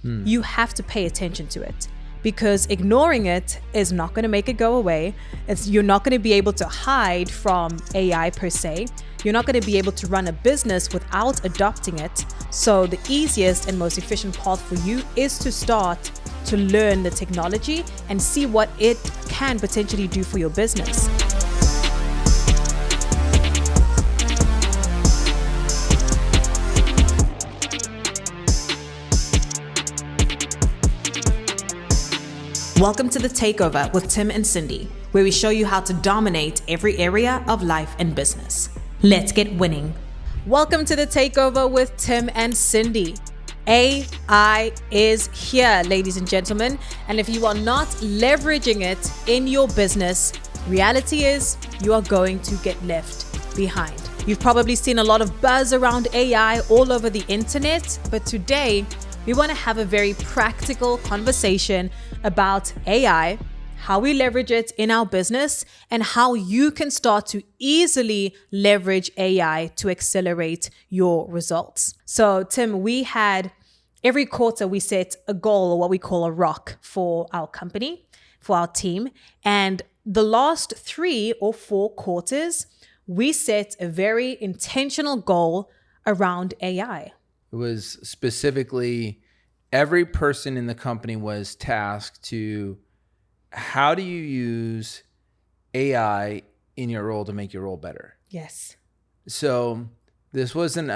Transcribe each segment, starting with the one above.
you have to pay attention to it, because ignoring it is not going to make it go away. You're not going to be able to hide from AI per se. You're not going to be able to run a business without adopting it. So the easiest and most efficient path for you is to start to learn the technology and see what it can potentially do for your business. Welcome to the Takeover with Tim and Cindy, where we show you how to dominate every area of life and business. Let's get winning. Welcome to the Takeover with Tim and Cindy. AI is here, ladies and gentlemen. And if you are not leveraging it in your business, reality is you are going to get left behind. You've probably seen a lot of buzz around AI all over the internet, but today we want to have a very practical conversation about AI, how we leverage it in our business, and how you can start to easily leverage AI to accelerate your results. So, Tim, every quarter we set a goal, or what we call a rock, for our company, for our team. And the last 3 or 4 quarters, we set a very intentional goal around AI. It was specifically every person in the company was tasked to, how do you use AI in your role to make your role better? Yes. So this wasn't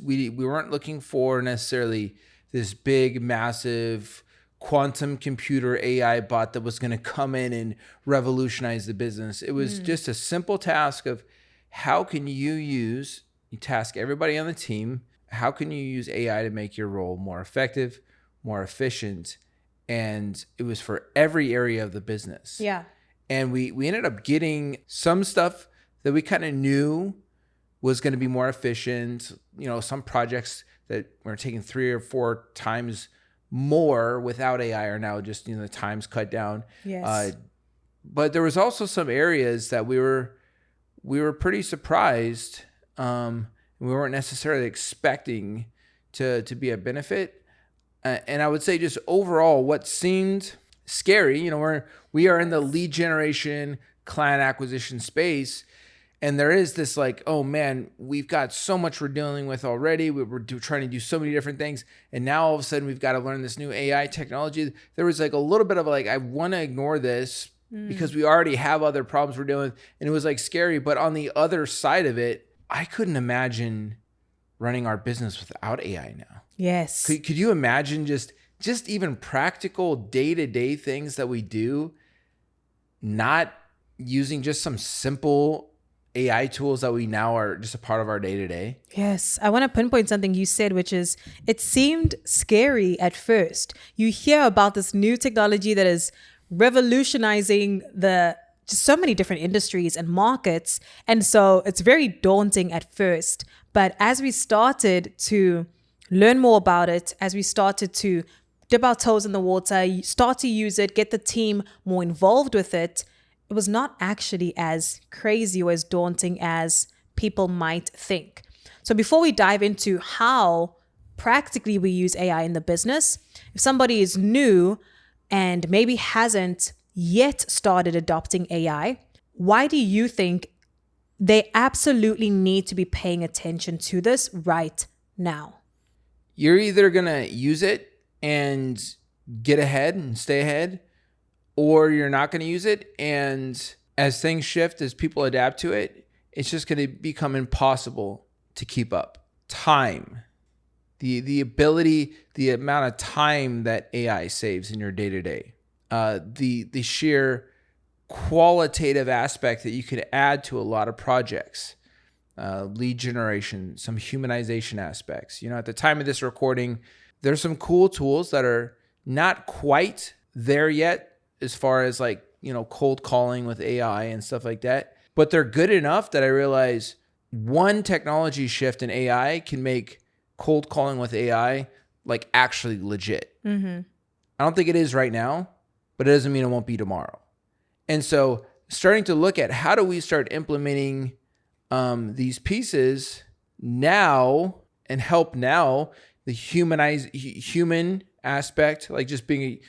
we weren't looking for necessarily this big, massive quantum computer AI bot that was going to come in and revolutionize the business. It was just a simple task of, how can you task everybody on the team, how can you use AI to make your role more effective, more efficient? And it was for every area of the business. Yeah. And we ended up getting some stuff that we kind of knew was going to be more efficient. You know, some projects that were taking 3 or 4 times more without AI are now just, the time's cut down. Yes. But there was also some areas that we were pretty surprised. We weren't necessarily expecting to be a benefit. And I would say just overall, what seemed scary, we are in the lead generation, client acquisition space. And there is this like, oh man, we've got so much we're dealing with already. We're trying to do so many different things. And now all of a sudden we've got to learn this new AI technology. There was like a little bit of like, I want to ignore this because we already have other problems we're dealing with. And it was like scary. But on the other side of it, I couldn't imagine running our business without AI now. Yes. Could you imagine just even practical day-to-day things that we do, not using just some simple AI tools that we now are just a part of our day-to-day? Yes. I want to pinpoint something you said, which is, it seemed scary at first. You hear about this new technology that is revolutionizing just so many different industries and markets. And so it's very daunting at first. But as we started to learn more about it, as we started to dip our toes in the water, start to use it, get the team more involved with it, it was not actually as crazy or as daunting as people might think. So before we dive into how practically we use AI in the business, if somebody is new and maybe hasn't yet started adopting AI, why do you think they absolutely need to be paying attention to this right now? You're either going to use it and get ahead and stay ahead, or you're not going to use it. And as things shift, as people adapt to it, it's just going to become impossible to keep up. Time, the ability, the amount of time that AI saves in your day-to-day. The sheer qualitative aspect that you could add to a lot of projects, lead generation, some humanization aspects. At the time of this recording, there's some cool tools that are not quite there yet as far as like, cold calling with AI and stuff like that, but they're good enough that I realize one technology shift in AI can make cold calling with AI like actually legit. I don't think it is right now, but it doesn't mean it won't be tomorrow. And so starting to look at, how do we start implementing these pieces now and help now the human aspect, like just being,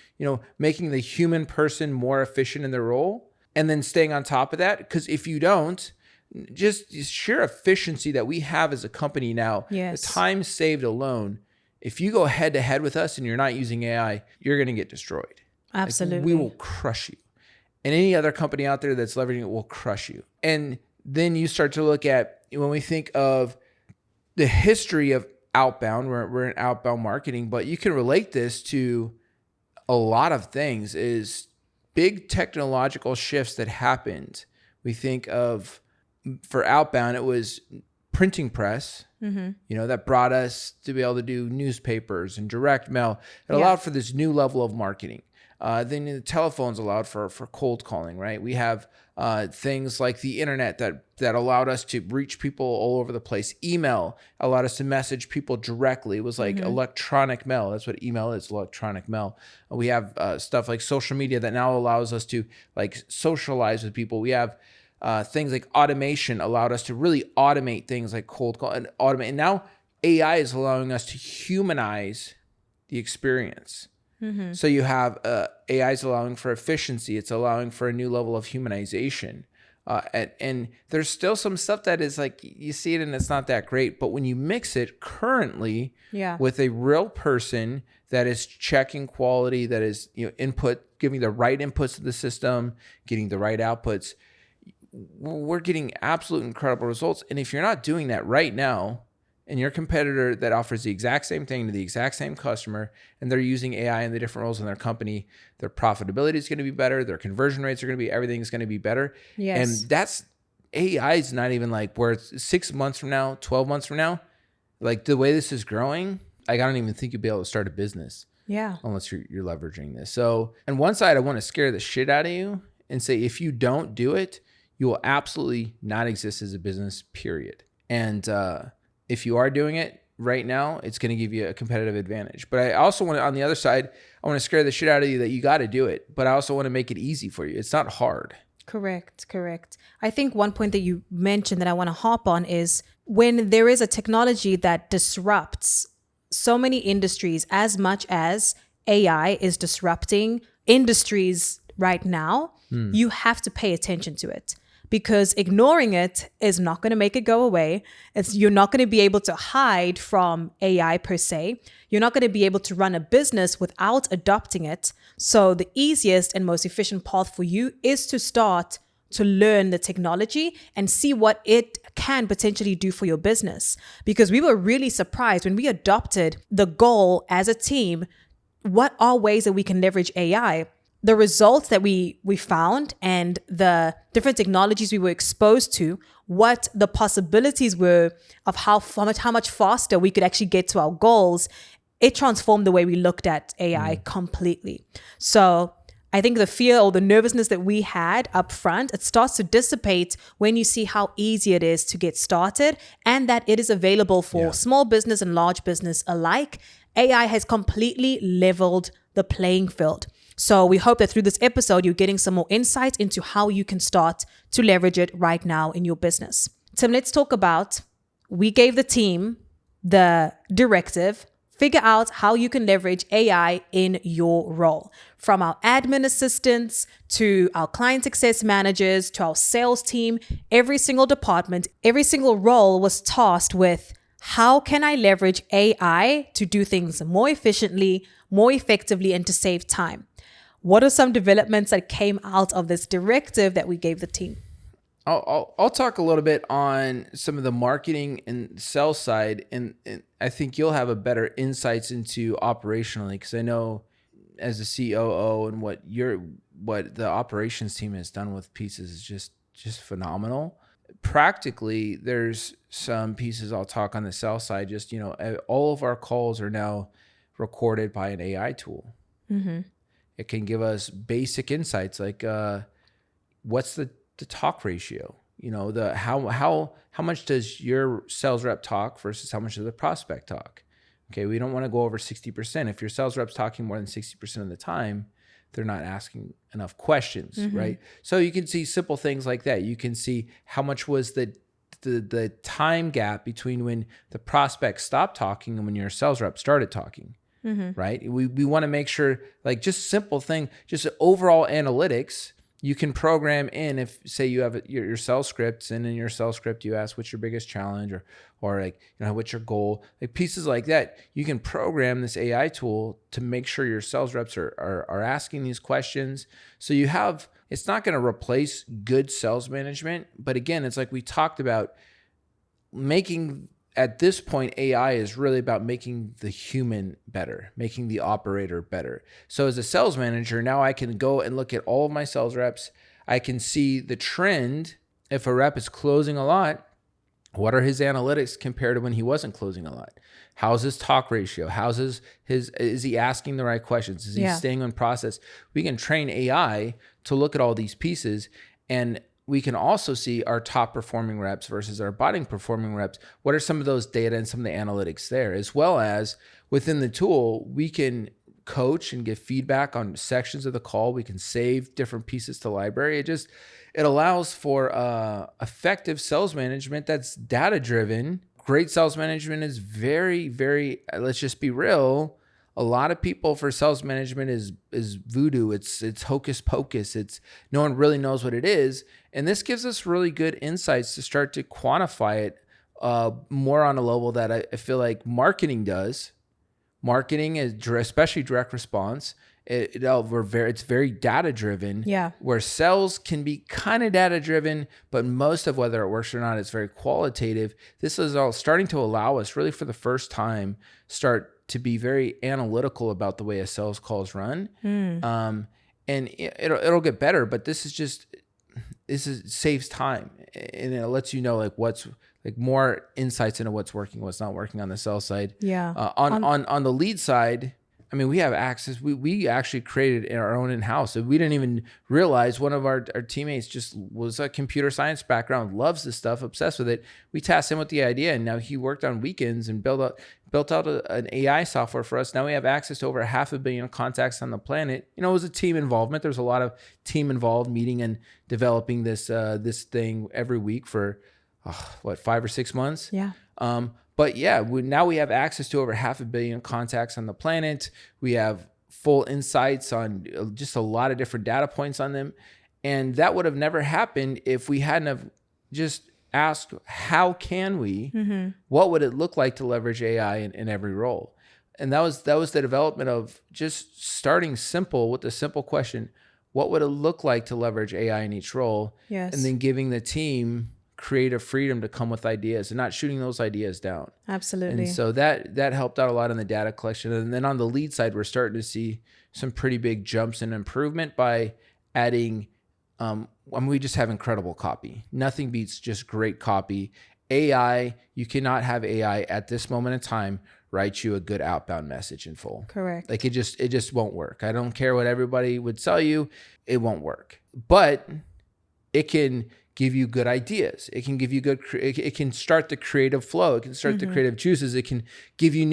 making the human person more efficient in their role, and then staying on top of that. Because if you don't, just sheer efficiency that we have as a company now, yes. the time saved alone, if you go head to head with us and you're not using AI, you're going to get destroyed. Absolutely. Like, we will crush you. And any other company out there that's leveraging it will crush you. And then you start to look at, when we think of the history of outbound, we're in outbound marketing, but you can relate this to a lot of things, is big technological shifts that happened. We think of, for outbound, it was printing press, that brought us to be able to do newspapers and direct mail. It allowed for this new level of marketing. Then the telephones allowed for cold calling, right? We have things like the internet that allowed us to reach people all over the place. Email allowed us to message people directly. It was like electronic mail. That's what email is, electronic mail. We have stuff like social media that now allows us to like socialize with people. We have things like automation allowed us to really automate things like cold call and automate. And now AI is allowing us to humanize the experience. So you have AI is allowing for efficiency. It's allowing for a new level of humanization. And there's still some stuff that is like, you see it and it's not that great. But when you mix it currently with a real person that is checking quality, that is giving the right inputs to the system, getting the right outputs, we're getting absolute incredible results. And if you're not doing that right now, and your competitor that offers the exact same thing to the exact same customer, and they're using AI in the different roles in their company, their profitability is going to be better. Their conversion rates are going to be, everything's going to be better. Yes. And that's, AI is not even like where it's 6 months from now, 12 months from now, like the way this is growing, like I don't even think you'll be able to start a business. Yeah. Unless you're leveraging this. So on one side, I want to scare the shit out of you and say, if you don't do it, you will absolutely not exist as a business, period. And, if you are doing it right now, it's going to give you a competitive advantage. But I also want to, on the other side, I want to scare the shit out of you that you got to do it. But I also want to make it easy for you. It's not hard. Correct. I think one point that you mentioned that I want to hop on is when there is a technology that disrupts so many industries as much as AI is disrupting industries right now, you have to pay attention to it. Because ignoring it is not going to make it go away. You're not going to be able to hide from AI per se. You're not going to be able to run a business without adopting it. So the easiest and most efficient path for you is to start to learn the technology and see what it can potentially do for your business. Because we were really surprised when we adopted the goal as a team. What are ways that we can leverage AI? The results that we found and the different technologies we were exposed to, what the possibilities were of how much faster we could actually get to our goals, it transformed the way we looked at AI completely. So I think the fear or the nervousness that we had up front, it starts to dissipate when you see how easy it is to get started and that it is available for small business and large business alike. AI has completely leveled the playing field. So we hope that through this episode, you're getting some more insight into how you can start to leverage it right now in your business. Tim, let's talk about, we gave the team the directive, figure out how you can leverage AI in your role. From our admin assistants to our client success managers to our sales team, every single department, every single role was tasked with, how can I leverage AI to do things more efficiently, more effectively, and to save time? What are some developments that came out of this directive that we gave the team? I'll talk a little bit on some of the marketing and sales side, and I think you'll have a better insights into operationally, because I know as a COO and what the operations team has done with pieces is just phenomenal. Practically, there's some pieces I'll talk on the sales side. Just all of our calls are now recorded by an AI tool. It can give us basic insights like what's the talk ratio, how much does your sales rep talk versus how much does the prospect talk? Okay, we don't want to go over 60%. If your sales rep's talking more than 60% of the time, they're not asking enough questions, right? So you can see simple things like that. You can see how much was the time gap between when the prospect stopped talking and when your sales rep started talking. right? We want to make sure, like, just simple thing, just overall analytics. You can program in, if say you have your sales scripts, and in your sales script you ask what's your biggest challenge, or like, what's your goal, like pieces like that. You can program this AI tool to make sure your sales reps are asking these questions. So you have, it's not going to replace good sales management, but again, it's like we talked about, making, at this point, AI is really about making the human better, making the operator better. So as a sales manager, now I can go and look at all of my sales reps. I can see the trend. If a rep is closing a lot, what are his analytics compared to when he wasn't closing a lot? How's his talk ratio? How's his is he asking the right questions? Is he staying on process? We can train AI to look at all these pieces, and we can also see our top performing reps versus our bottom performing reps. What are some of those data and some of the analytics there? As well as within the tool, we can coach and give feedback on sections of the call. We can save different pieces to library. It allows for effective sales management that's data driven. Great sales management is very, very, let's just be real. A lot of people for sales management is voodoo. It's hocus pocus. No one really knows what it is. And this gives us really good insights to start to quantify it more on a level that I feel like marketing does. Marketing is especially direct response. It's very data driven. Yeah. Where sales can be kind of data driven, but most of whether it works or not, it's very qualitative. This is all starting to allow us, really for the first time, start to be very analytical about the way a sales call is run. And it'll get better, but this saves time, and it lets you know like what's like more insights into what's working, what's not working on the sales side. Yeah. On the lead side, I mean, we have access. We actually created our own in-house. So we didn't even realize one of our teammates just was a computer science background, loves this stuff, obsessed with it. We tasked him with the idea, and now he worked on weekends and built out an AI software for us. Now we have access to over 500 million contacts on the planet. It was a team involvement. There's a lot of team involved, meeting and developing this thing every week for 5 or 6 months. Yeah. But yeah, now we have access to over 500 million contacts on the planet. We have full insights on just a lot of different data points on them. And that would have never happened if we hadn't have just asked, how can we, what would it look like to leverage AI in every role? And that was the development of just starting simple with the simple question, what would it look like to leverage AI in each role? Yes. And then giving the team creative freedom to come with ideas and not shooting those ideas down. Absolutely. And so that helped out a lot in the data collection. And then on the lead side, we're starting to see some pretty big jumps in improvement by adding, we just have incredible copy. Nothing beats just great copy. AI, you cannot have AI at this moment in time write you a good outbound message in full. Correct. Like it just won't work. I don't care what everybody would tell you, it won't work. But it can give you good ideas. It can give you it can start the creative flow. It can start the creative juices. It can give you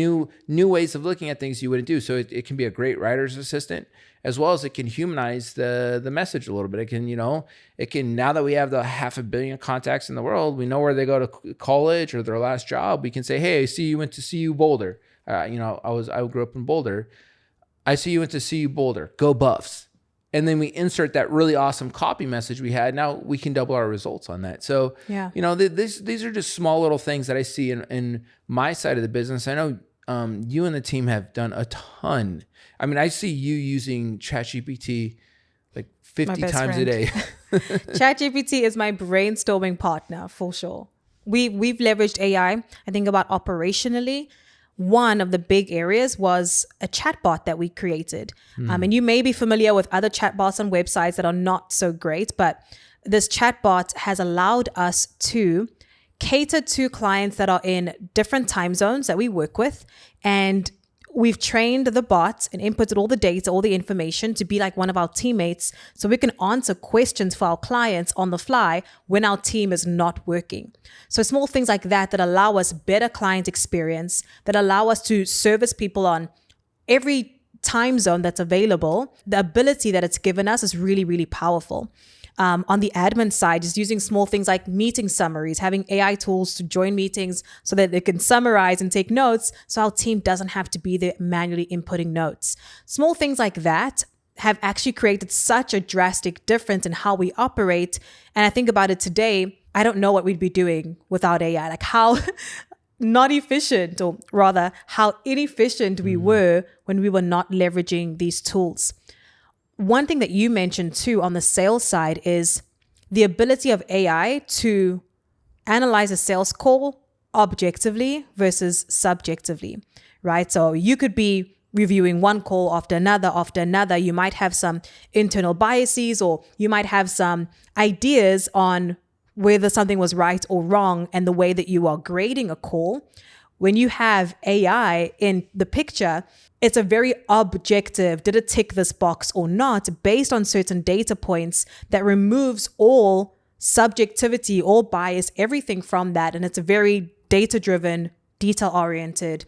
new ways of looking at things you wouldn't do. So it can be a great writer's assistant, as well as it can humanize the message a little bit. It can, now that we have the 500 million contacts in the world, we know where they go to college or their last job. We can say, hey, I see you went to CU Boulder. I grew up in Boulder. I see you went to CU Boulder. Go Buffs. And then we insert that really awesome copy message we had. Now we can double our results on that. So, yeah. These are just small little things that I see in my side of the business. I know you and the team have done a ton. I mean, I see you using ChatGPT like 50 times a day. ChatGPT is my brainstorming partner for sure. We've leveraged AI, I think about operationally. One of the big areas was a chatbot that we created. And you may be familiar with other chatbots on websites that are not so great, but this chatbot has allowed us to cater to clients that are in different time zones that we work with. And we've trained the bot and inputted all the data, all the information to be like one of our teammates, so we can answer questions for our clients on the fly when our team is not working. So small things like that allow us better client experience, that allow us to service people on every time zone that's available. The ability that it's given us is really, really powerful. On the admin side, just using small things like meeting summaries, having AI tools to join meetings so that they can summarize and take notes so our team doesn't have to be there manually inputting notes. Small things like that have actually created such a drastic difference in how we operate. And I think about it today, I don't know what we'd be doing without AI. Like how not efficient, or rather how inefficient we were when we were not leveraging these tools. One thing that you mentioned too on the sales side is the ability of AI to analyze a sales call objectively versus subjectively, right? So you could be reviewing one call after another. You might have some internal biases, or you might have some ideas on whether something was right or wrong and the way that you are grading a call. When you have AI in the picture, it's a very objective, did it tick this box or not, based on certain data points that removes all subjectivity, all bias, everything from that. And it's a very data-driven, detail-oriented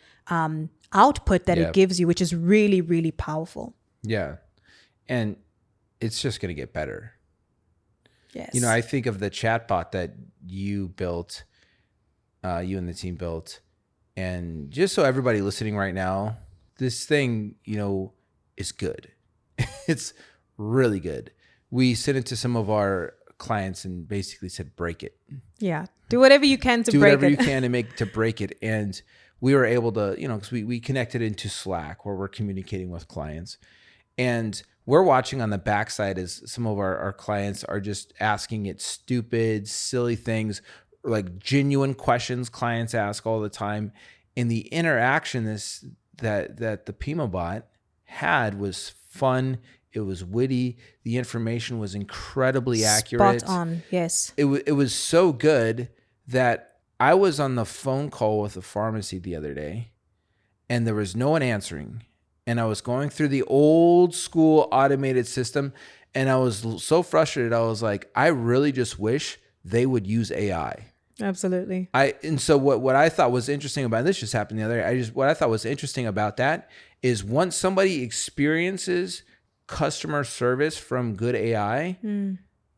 output that it gives you, which is really, really powerful. Yeah. And it's just going to get better. Yes. You know, I think of the chatbot that you built, you and the team built. And just so everybody listening right now, this thing, you know, is good. It's really good. We sent it to some of our clients and basically said, break it. Yeah. Do whatever you can to break it. Do whatever you can to break it. And we were able to, you know, because we connected into Slack where we're communicating with clients. And we're watching on the backside as some of our clients are just asking it stupid, silly things, like genuine questions clients ask all the time. And the interaction that the Pima bot had was fun. It was witty. The information was incredibly accurate. Spot on, yes. It was so good that I was on the phone call with a pharmacy the other day, and there was no one answering. And I was going through the old school automated system, and I was so frustrated. I was like, I really just wish they would use AI. Absolutely. And so what I thought was interesting about this just happened the other day. What I thought was interesting about that is once somebody experiences customer service from good AI,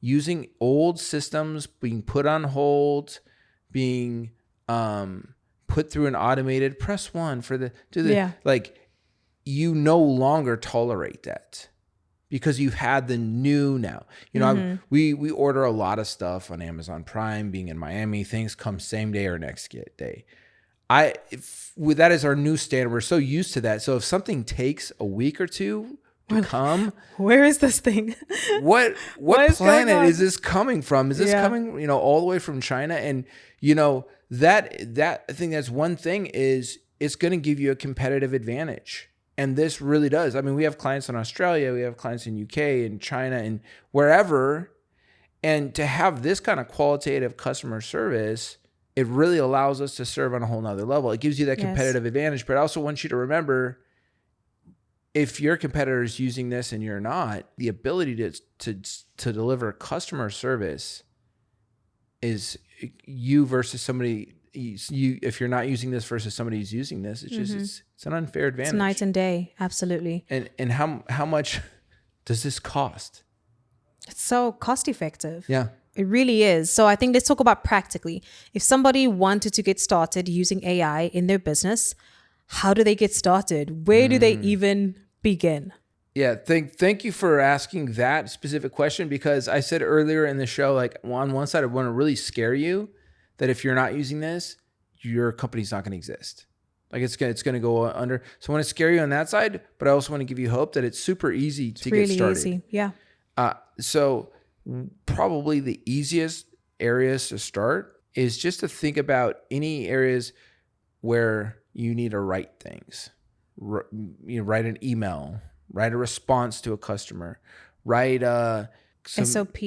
using old systems being put on hold, being put through an automated press one for like you no longer tolerate that. Because you've had the new now. You know, we order a lot of stuff on Amazon Prime. Being in Miami, things come same day or next day. That is our new standard. We're so used to that. So if something takes a week or two to come, where is this thing? What planet is this coming from? Is this coming, you know, all the way from China? And you know that I think that's one thing is it's going to give you a competitive advantage. And this really does. I mean, we have clients in Australia, we have clients in UK and China and wherever. And to have this kind of qualitative customer service, it really allows us to serve on a whole nother level. It gives you that competitive advantage. But I also want you to remember, if your competitor is using this and you're not, the ability to deliver customer service is you versus somebody. If you're not using this versus somebody who's using this, it's just it's an unfair advantage. It's night and day, absolutely. And how much does this cost? It's so cost effective. Yeah. It really is. So I think let's talk about practically. If somebody wanted to get started using AI in their business, how do they get started? Where do they even begin? Yeah, thank you for asking that specific question, because I said earlier in the show, like on one side, I want to really scare you that if you're not using this, your company's not going to exist. Like it's going to go under. So I want to scare you on that side, but I also want to give you hope that it's super easy to get started. Really easy, yeah. So probably the easiest areas to start is just to think about any areas where you need to write things. Write an email, write a response to a customer, write some SOP.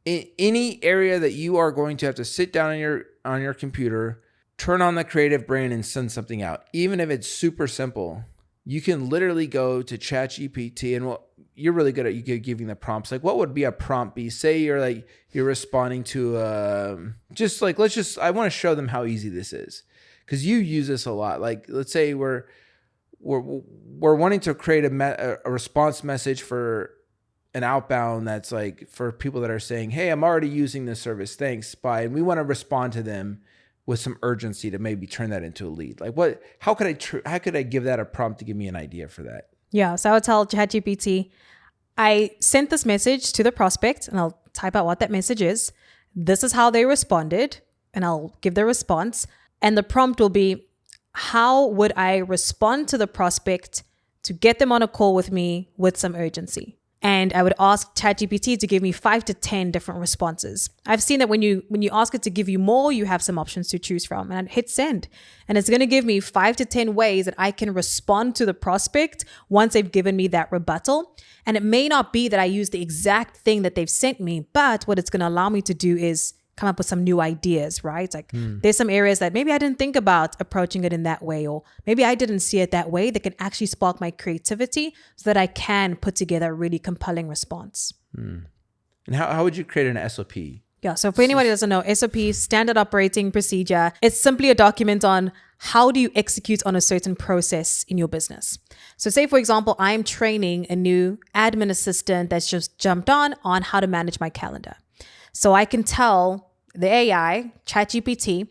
In any area that you are going to have to sit down on your computer, turn on the creative brain and send something out. Even if it's super simple, you can literally go to ChatGPT, and you're really good at giving the prompts. Like, what would be a prompt be? Say you're responding to I want to show them how easy this is, because you use this a lot. Like, let's say we're wanting to create a response message for an outbound that's like for people that are saying, hey, I'm already using this service. Thanks. Bye. And we want to respond to them with some urgency to maybe turn that into a lead. Like how could I give that a prompt to give me an idea for that? Yeah. So I would tell ChatGPT, I sent this message to the prospect, and I'll type out what that message is. This is how they responded, and I'll give the response. And the prompt will be, how would I respond to the prospect to get them on a call with me with some urgency? And I would ask ChatGPT to give me 5 to 10 different responses. I've seen that when you ask it to give you more, you have some options to choose from. And I'd hit send. And it's going to give me 5 to 10 ways that I can respond to the prospect once they've given me that rebuttal. And it may not be that I use the exact thing that they've sent me, but what it's going to allow me to do is come up with some new ideas, right? Like there's some areas that maybe I didn't think about approaching it in that way, or maybe I didn't see it that way, that can actually spark my creativity so that I can put together a really compelling response. And how would you create an SOP? Yeah. So for anybody who doesn't know, SOP, standard operating procedure, it's simply a document on how do you execute on a certain process in your business. So say, for example, I'm training a new admin assistant that's just jumped on how to manage my calendar. So I can tell the AI, ChatGPT,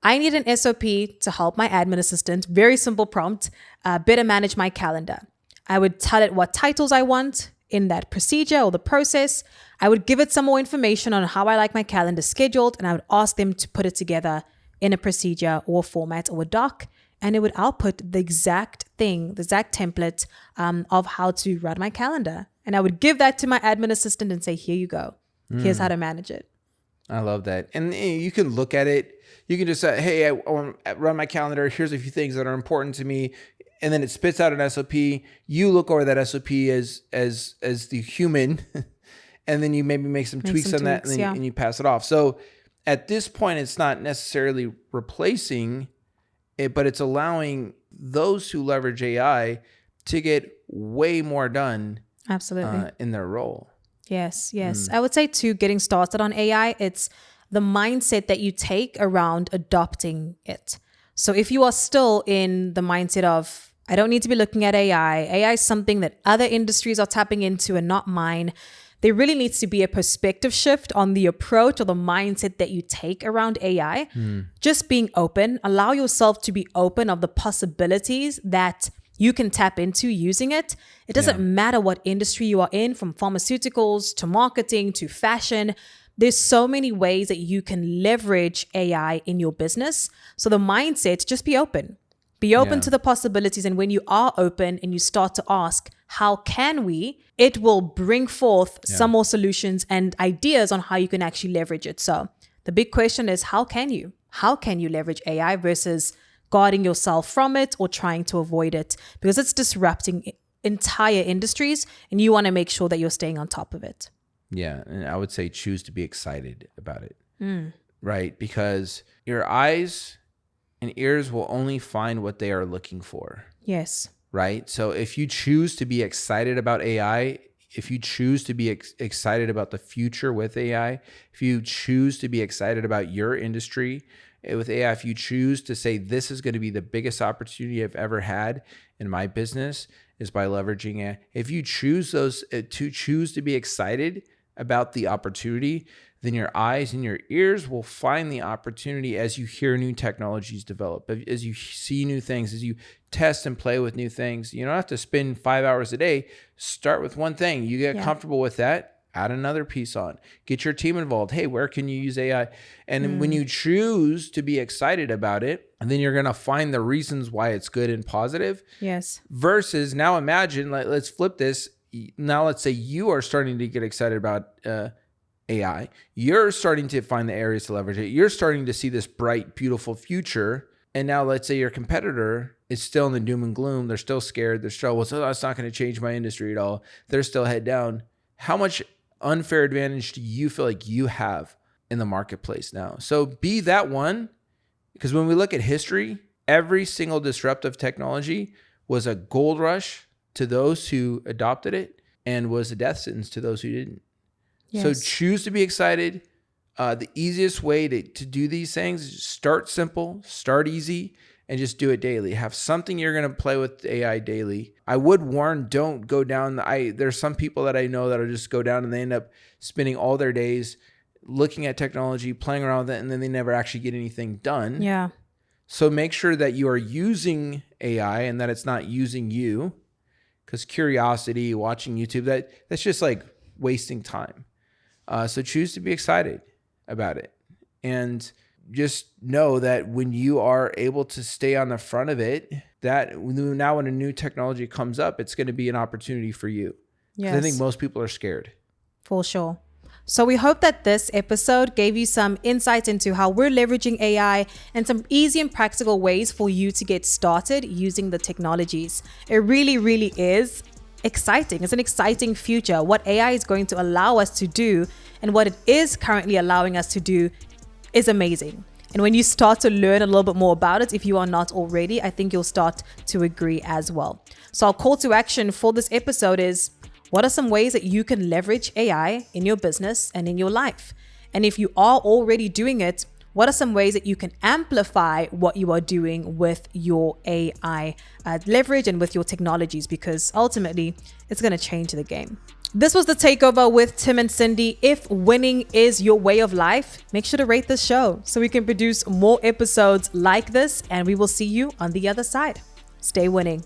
I need an SOP to help my admin assistant, very simple prompt, better manage my calendar. I would tell it what titles I want in that procedure or the process. I would give it some more information on how I like my calendar scheduled, and I would ask them to put it together in a procedure or format or a doc, and it would output the exact thing, the exact template of how to run my calendar. And I would give that to my admin assistant and say, here you go. Here's how to manage it. I love that. And you can look at it. You can just say, hey, I want to run my calendar. Here's a few things that are important to me. And then it spits out an SOP. You look over that SOP as the human, and then you maybe make some tweaks on that, and then and you pass it off. So at this point, it's not necessarily replacing it, but it's allowing those who leverage AI to get way more done. Absolutely. In their role. Yes. I would say too, getting started on AI, it's the mindset that you take around adopting it. So if you are still in the mindset of, I don't need to be looking at AI is something that other industries are tapping into and not mine, there really needs to be a perspective shift on the approach or the mindset that you take around AI. Just being open, allow yourself to be open of the possibilities that you can tap into using it. It doesn't matter what industry you are in, from pharmaceuticals to marketing to fashion. There's so many ways that you can leverage AI in your business. So the mindset, just be open. Be open to the possibilities. And when you are open and you start to ask, how can we? It will bring forth some more solutions and ideas on how you can actually leverage it. So the big question is, how can you? How can you leverage AI versus guarding yourself from it or trying to avoid it? Because it's disrupting entire industries, and you want to make sure that you're staying on top of it. Yeah. And I would say choose to be excited about it, right? Because your eyes and ears will only find what they are looking for. Yes. Right? So if you choose to be excited about AI, if you choose to be excited about the future with AI, if you choose to be excited about your industry with AI, if you choose to say, this is going to be the biggest opportunity I've ever had in my business is by leveraging it. If you choose to be excited about the opportunity, then your eyes and your ears will find the opportunity as you hear new technologies develop, as you see new things, as you test and play with new things. You don't have to spend 5 hours a day. Start with one thing. You get comfortable with that. Add another piece on. Get your team involved. Hey, where can you use AI? And when you choose to be excited about it, and then you're going to find the reasons why it's good and positive. Yes. Versus now imagine, let's flip this. Now let's say you are starting to get excited about AI. You're starting to find the areas to leverage it. You're starting to see this bright, beautiful future. And now let's say your competitor is still in the doom and gloom. They're still scared. They're still, well, so that's not going to change my industry at all. They're still head down. How much unfair advantage do you feel like you have in the marketplace now? So be that one, because when we look at history, every single disruptive technology was a gold rush to those who adopted it and was a death sentence to those who didn't. Yes. So choose to be excited. The easiest way to do these things is start simple, start easy, and just do it daily. Have something you're going to play with AI daily. I would warn, don't go down. There's some people that I know that'll just go down and they end up spending all their days looking at technology, playing around with it, and then they never actually get anything done. Yeah. So make sure that you are using AI and that it's not using you, because curiosity, watching YouTube, that's just like wasting time. So choose to be excited about it. And just know that when you are able to stay on the front of it, that now when a new technology comes up, it's going to be an opportunity for you. Yes. I think most people are scared. For sure. So we hope that this episode gave you some insight into how we're leveraging AI and some easy and practical ways for you to get started using the technologies. It really, really is exciting. It's an exciting future. What AI is going to allow us to do and what it is currently allowing us to do is amazing. And when you start to learn a little bit more about it, if you are not already, I think you'll start to agree as well. So our call to action for this episode is, what are some ways that you can leverage AI in your business and in your life? And if you are already doing it, what are some ways that you can amplify what you are doing with your AI leverage and with your technologies? Because ultimately, it's going to change the game. This was the Takeover with Tim and Cindy. If winning is your way of life, make sure to rate this show so we can produce more episodes like this, and we will see you on the other side. Stay winning.